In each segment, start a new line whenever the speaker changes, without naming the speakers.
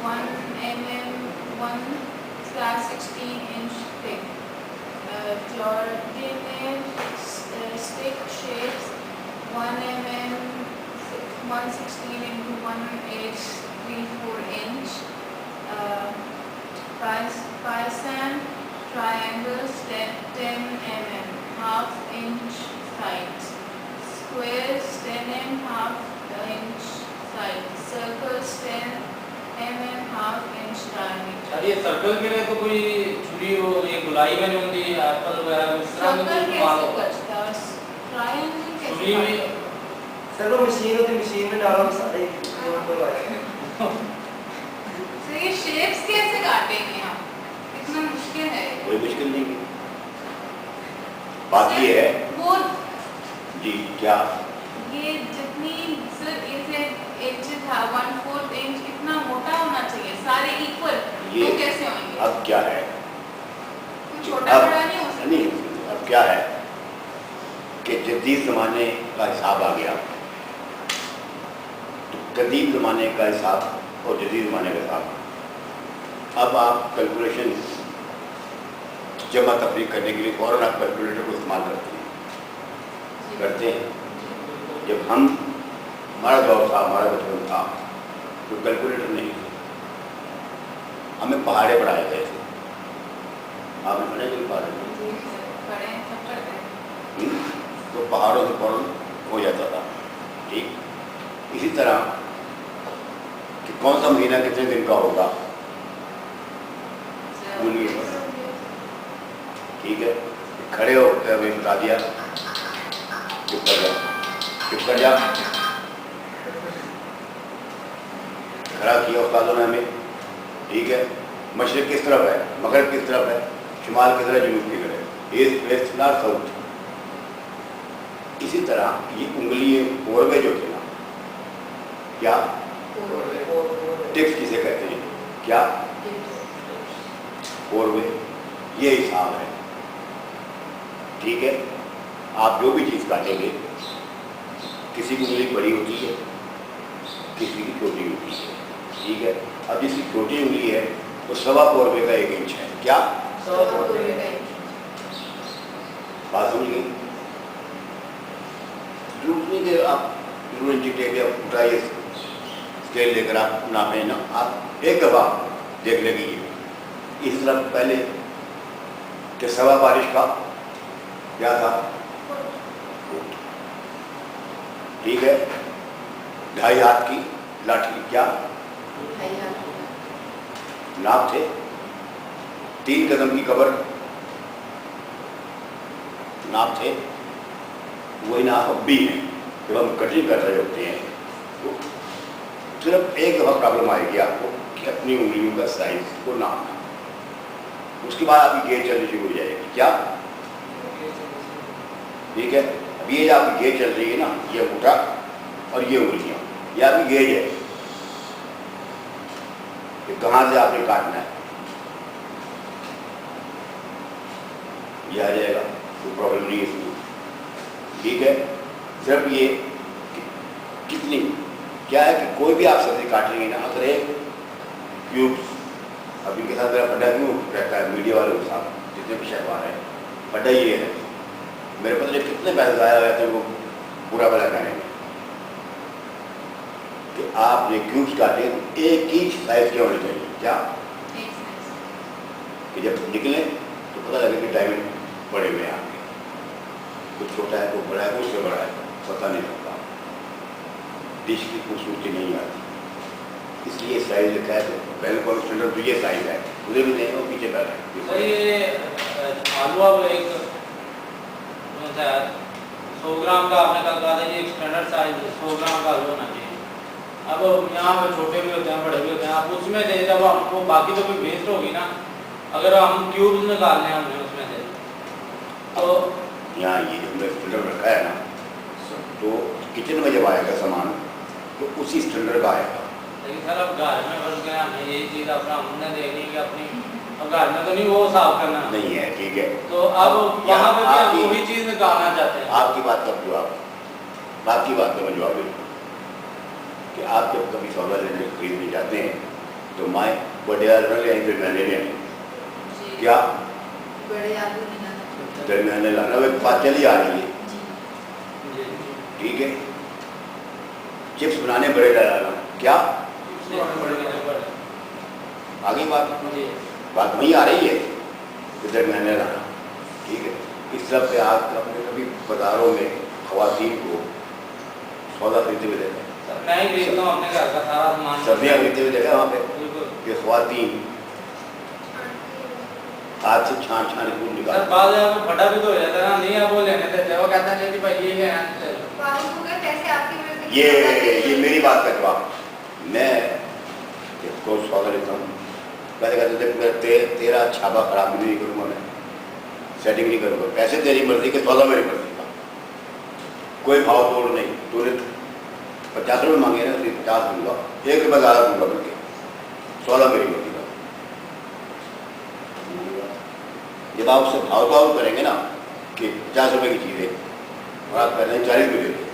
1 mm 1/16 inch thick. Coordinate stick shapes 1 mm 116 into 1/834 inch. Paisan triangles 10 mm half inch sides. Squares 10 mm half inch sides. Circles 10 mm half inch diameter.
یہ circle کے لیے تو کوئی چھری ہو یہ گلائی میں نہیں ہوتی ایپل وغیرہ اس طرح
سرکل
کا
کیسے بچتا ہے؟ ٹرائنگل کیسے
چھری میں
بچتا ہے؟
سر وہ مشین ہوتی مشین میں ڈالو سارے
تو یہ شیپس کیسے کاٹیں گے ہم؟ اتنا مشکل ہے
کوئی مشکل نہیں ہے. بات یہ ہے
وہ
جی کیا
یہ جتنی صرف اسے انچ تھا 1/4 انچ اتنا موٹا ہونا چاہیے سارے ایکول تو
یہ
کیسے ہوئیں گے؟
اب کیا ہے
کوئی چھوٹا
اب
بڑا نہیں ہو سکتا؟
نہیں اب کیا ہے کہ جدید زمانے کا حساب آ گیا تو قدیم زمانے کا حساب اور جدید زمانے کا حساب. اب آپ کیلکولیشن جمع تفریق کرنے کے لیے فوراً آپ کیلکولیٹر کو استعمال کرتے ہیں. جب ہمارا دور تھا ہمارا بچپن تھا تو کیلکولیٹر نہیں تھے, ہمیں پہاڑے پڑھائے گئے تھے. آپ نے پڑھے کہ پہاڑے
بڑے سب کرتے ہیں.
تو پہاڑوں سے فوراً ہو جاتا تھا. ٹھیک اسی طرح کہ کون سا مہینہ کتنے دن کا ہوگا ٹھیک ہے کھڑے ہو کے ہمیں بتا دیا چپ کر جا چپ کر جا کھڑا کیا استادوں نے ہمیں. ٹھیک ہے مشرق کس طرف ہے مغرب کس طرف ہے شمال کس طرف جنوب کی طرف ایسٹ ویسٹ نارتھ ساؤتھ. اسی طرح یہ انگلی پورے جو تھے نا کیا ٹپس کسے کہتے ہیں کیا پورے یہ حساب ہے. ٹھیک ہے آپ جو بھی چیز کاٹیں گے کسی کی انگلی بڑی ہوتی ہے کسی کی چھوٹی ہوتی ہے. ٹھیک ہے اب جس کی چھوٹی انگلی ہے وہ 1.25 کا 1 انچ ہے. کیا بات سمجھ گئی؟ ضرور نہیں کہ آپ ضرور انچ لے کے اٹھائیے اسکیل لے کر آپ ناپیں نا. آپ ایک دفعہ دیکھ لیں گے اس طرح پہلے کہ 1.25 بارش کا کیا تھا ٹھیک ہے 2.5 ہاتھ کی لاٹھی کیا ناپ تھے 3 قدم کی قبر ناپ تھے. وہی ناپ اب بھی ہیں. جب ہم کٹنگ کر رہے ہوتے ہیں تو صرف ایک دفعہ پرابلم آئے گی آپ کو کہ اپنی انگلیوں کا سائز کو ناپنا. اس کے بعد آپ کی گیج چلنی شروع ہو جائے گی. کیا ٹھیک ہے اب یہ جو آپ کی گیج چل رہی ہے نا یہ انگوٹھا اور یہ انگلیاں یہ آپ کی گیج ہے کہ کہاں سے آپ نے کاٹنا ہے. یہ آ جائے گا کوئی پرابلم نہیں ہے اس میں. ٹھیک ہے صرف یہ کتنی کیا ہے کہ کوئی بھی آپ سبزی کاٹ رہی ہے نا اگر ایک کیوبس اب ان کے ساتھ میرا پڈا کیوں رہتا ہے میڈیا والے کے ساتھ جتنے بھی شہر آ رہے ہیں پڈا یہ ہے میرے پاس کتنے پیسے ضائع ہوئے تھے وہ پورا بلا کریں گے کہ آپ یہ کیوبس کاٹیں ایک ہی سائز کے ہونے چاہیے. کیا کہ جب نکلیں تو پتہ لگے کہ ڈائمنڈ بڑے ہوئے ہیں آپ کے کچھ چھوٹا ہے کوئی بڑا ہے کوئی سے بڑا ہے پتہ نہیں لگتا. ڈش کی خوبصورتی نہیں آتی اس لیے سائز لکھا ہے تو پہلے کون اسٹینڈرڈ تو یہ سائز ہے ادھر بھی نہیں ہو پیچھے بیٹھا ہے.
یہ آلو اب ایک 100 گرام کا آپ نے کہا تھا یہ ایک اسٹینڈرڈ سائز 100 گرام کا آلو ہونا چاہیے. اب یہاں پہ چھوٹے بھی ہوتے ہیں بڑے بھی ہوتے ہیں آپ اس میں سے جب آپ کو باقی تو کوئی ویسٹ ہوگی نا اگر ہم کیوبز نکالنے ہیں ہم نے اس میں سے تو
یہاں یہ جو ہم نے اسٹینڈرڈ رکھا ہے نا تو کچن میں جب آئے گا سامان تو اسی اسٹینڈرڈ کا آئے گا.
لیکن سر اب گھر میں بس گیا ہمیں یہی چیز اپنا ہم نے دیکھنی کہ اپنی اب گھر میں تو نہیں وہ صاف کرنا
نہیں ہے. ٹھیک ہے
تو اب وہاں پہ بھی ہم وہی چیز نکالنا چاہتے ہیں.
آپ کی بات کا جواب آپ کی بات کا میں جواب دوں کہ آپ جب کبھی سودا لینے خریدنے جاتے ہیں तो माए बड़े आदमी ले आई, दरमियाने ले आई।
जी।
क्या
बड़े आलू नहीं लाना।
दरमियाने लाना, वो बात चली आ रही है,
जी।
ठीक है। चिप्स बनाने बड़े लाना, क्या आगे बात वहीं आ रही है कि दरमियाने लाना, ठीक है। इस सब पे आप अपने कभी बाजारों में ख़वातीन को सौदा खरीदते हुए देखा,
मैं ही खरीदता हूँ अपने घर का सारा सामान।
सब्जियाँ खरीदते हुए देखा वहाँ पे
बिल्कुल।
कि ख़वातीन हाथ से छान छान के
सर
निकाल,
बाद में फटा भी तो हो जाता है ना, नहीं आप वो लेने देते, वो कहता है कि भाई ये है
कैसे आपकी वजह से
ये मेरी बात का जवाब। मैं इसको सौदा लेता हूँ, पहले कहते थे मैं तेरा छापा खराब भी नहीं करूँगा, मैं सेटिंग नहीं करूँगा, पैसे तेरी मर्जी के, सौदा मेरी मर्जी का, कोई भाव तोड़ नहीं। तूने 50 रुपये मांगे ना, तो 50 दूंगा, 1 रुपये ज़्यादा दूंगा, बल्कि सौदा मेरी मर्जी का। जब आप उससे भाव भाव करेंगे ना कि 50 रुपये की चीज़ है और आप पहले 40 रुपये देते,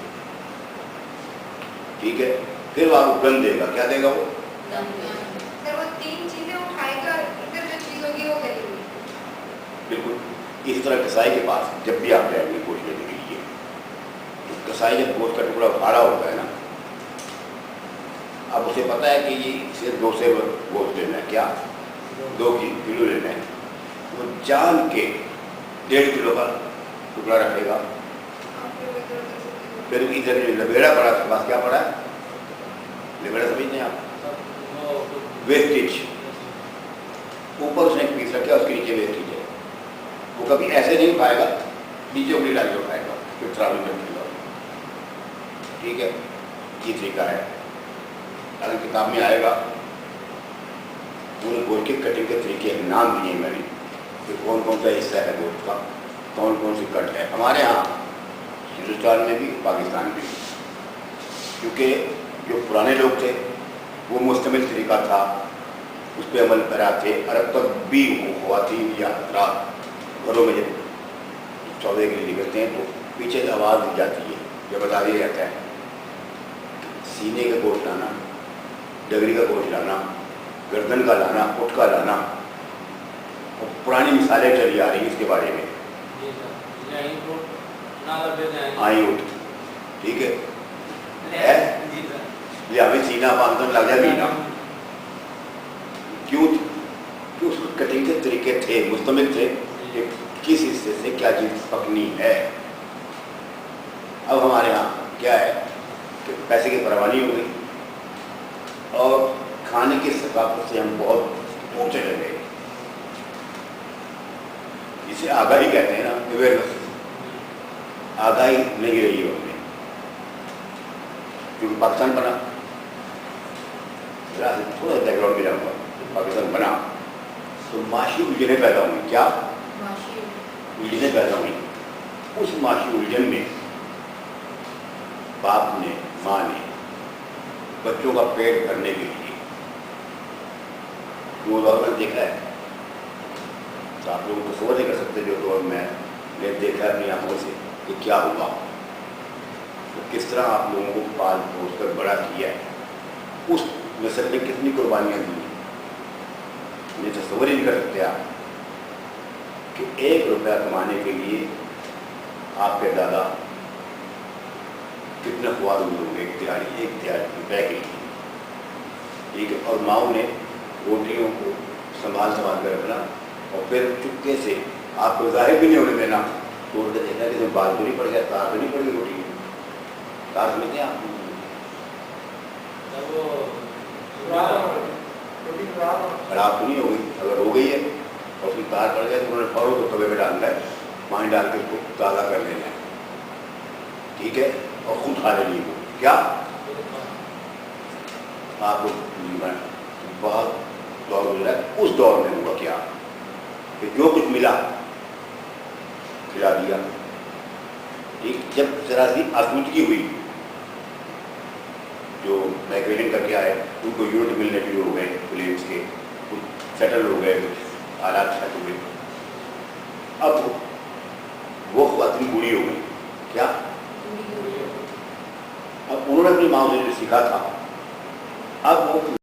ठीक है, फिर वो आपको गन देगा, क्या देगा वो?
सर वो 3 चीजें उठाएगा, इधर जो चीज होगी वो करेगी।
बिल्कुल इस तरह कसाई के पास जब भी आप जाएंगे गोश्त लेने के लिए, तो कसाई जब गोश्त का टुकड़ा फाड़ा होता है ना, अब उसे पता है कि ये इसे 2 से गोश्त लेना है, क्या 2 किलो लेना है, वो जान के 1.5 किलो का टुकड़ा रखेगा। फिर इधर जो लबेड़ा पड़ा उसके पास क्या पड़ा है, लबेड़ा समझते हैं आप, वेस्टेज, ऊपर उसने एक पीस रखा, उसके नीचे वेस्टेज है, वो कभी ऐसे नहीं उठाएगा, नीचे उंगली डाल के उठाएगा, फिर ट्रावल करेगा, ठीक है। ये तरीका है। अगर किताब में आएगा पूरे गोश्त की कटिंग के तरीके नाम दिए मैंने कि कौन कौन सा हिस्सा है गोश्त का, कौन कौन सी कट है। हमारे यहाँ हिंदुस्तान में भी, पाकिस्तान में भी, क्योंकि जो पुराने लोग थे वो मुस्तमिल तरीका था, उस पर अमल करा थे। और अब तक भी वो ख़वातीन या हज़रात घरों में जब सौदे के लिए निकलते हैं तो पीछे से आवाज़ दी जाती है, जब बता दिया जाता है सीने का गोश्त लाना, डगरी का गोश्त लाना, गर्दन का लाना, उठ का लाना, और पुरानी मिसालें चली आ रही हैं इसके बारे में। आई उठ, ठीक है, ये हमें सीना बांधना लग जाए बीना, क्यों? कि उसको कटिंग के तरीके थे, मुस्तमिल थे कि किस हिस्से से क्या चीज़ पकनी है। अब हमारे यहाँ क्या है कि पैसे की परवानी हो गई और खाने की सकाफत से हम बहुत ऊँचे चले गए, जिसे आगाही कहते हैं ना, अवेयरनेस, आगाही नहीं रही है उसमें। क्योंकि पाकिस्तान बना, थोड़ा बैकग्राउंड में जाऊँगा, पाकिस्तान बना तो माशी उलझने पैदा हुई, क्या उलझने पैदा हुई। उस माशी उलझन में बाप ने, माँ ने बच्चों का पेट भरने के लिए वो दौर में देखा है, तो आप लोग तो समझ नहीं कर सकते जो दौर में ने देखा अपनी आंखों से कि क्या हुआ, तो किस तरह आप लोगों को पाल पोस कर बड़ा किया है, उस नस्ल ने कितनी कुर्बानियाँ दी, उन्हें तस्वर ही नहीं कर सकते आप कि 1 रुपया कमाने के लिए आपके दादा कितने ख्वाब होंगे, एक दिहाड़ी रुपये के लिए, ठीक है। और माओ ने रोटियों को संभाल कर रखना और फिर चुपके से आपको जाहिर भी नहीं होने देना, तो उल्टे देखना कि बाल तो नहीं पड़ गया, तार तो नहीं पड़ गई रोटी में, तार समझते हैं आप, खराब तो नहीं हो गई, अगर हो गई है और उसकी तार पड़ जाए तो उन्होंने फौरन तो तवे में डालना है, पानी डाल के उसको ताज़ा कर लेना है, ठीक है, और खुद खा लेनी है। क्या आपको बहुत दौर गुजरा है, उस दौर में हुआ क्या कि जो कुछ मिला खिला दिया, ठीक। जब जरा सी आसूदगी हुई, जो माइग्रेशन करके आए उनको यूनिट मिलने शुरू हो गए, प्लेन्स के कुछ सेटल हो गए, कुछ हालात सेट हुए, अब वो ख़वातीन बूढ़ी हो गई, क्या अब उन्होंने अपनी माँ से जो सीखा था, अब वो